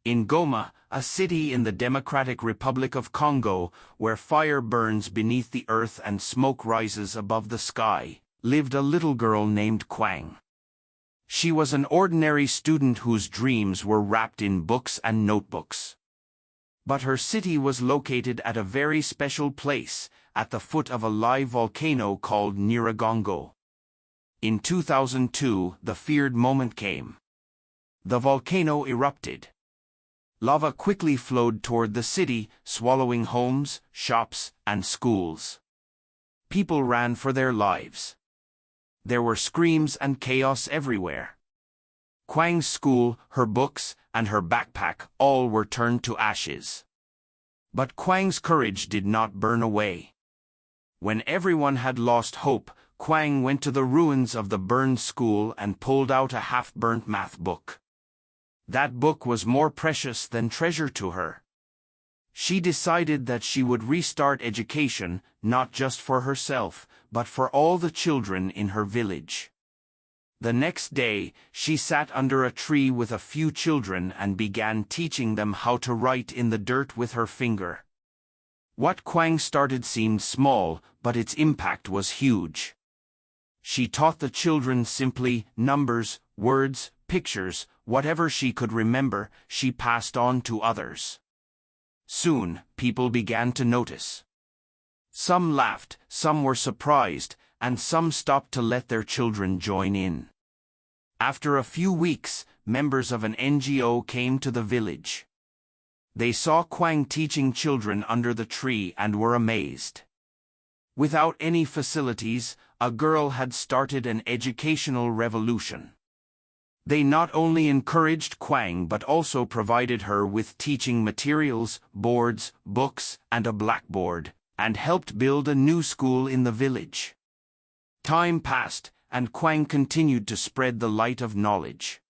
In Goma, a city in the Democratic Republic of Congo, where fire burns beneath the earth and smoke rises above the sky, lived a little girl named Kwang. She was an ordinary student whose dreams were wrapped in books and notebooks. But her city was located at a very special place, at the foot of a live volcano called Nyiragongo. In 2002, the feared moment came. The volcano erupted. Lava quickly flowed toward the city, swallowing homes, shops, and schools. People ran for their lives. There were screams and chaos everywhere. Kwang's school, her books, and her backpack all were turned to ashes. But Kwang's courage did not burn away. When everyone had lost hope, Kwang went to the ruins of the burned school and pulled out a half-burnt math book. That book was more precious than treasure to her. She decided that she would restart education, not just for herself, but for all the children in her village. The next day, she sat under a tree with a few children and began teaching them how to write in the dirt with her finger. What Kwang started seemed small, but its impact was huge. She taught the children simply numbers, words, pictures, whatever she could remember, she passed on to others. Soon, people began to notice. Some laughed, some were surprised, and some stopped to let their children join in. After a few weeks, members of an NGO came to the village. They saw Kwang teaching children under the tree and were amazed. Without any facilities, a girl had started an educational revolution. They not only encouraged Kwang but also provided her with teaching materials, boards, books, and a blackboard, and helped build a new school in the village. Time passed, and Kwang continued to spread the light of knowledge.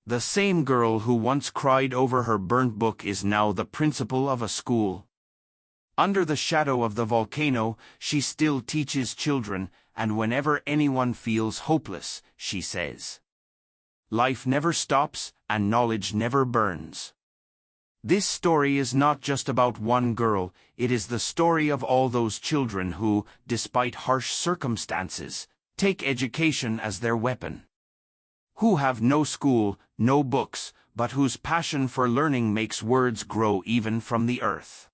The same girl who once cried over her burnt book is now the principal of a school. Under the shadow of the volcano, she still teaches children, and whenever anyone feels hopeless, she says, "Life never stops, and knowledge never burns." This story is not just about one girl, it is the story of all those children who, despite harsh circumstances, take education as their weapon. Who have no school, no books, but whose passion for learning makes words grow even from the earth.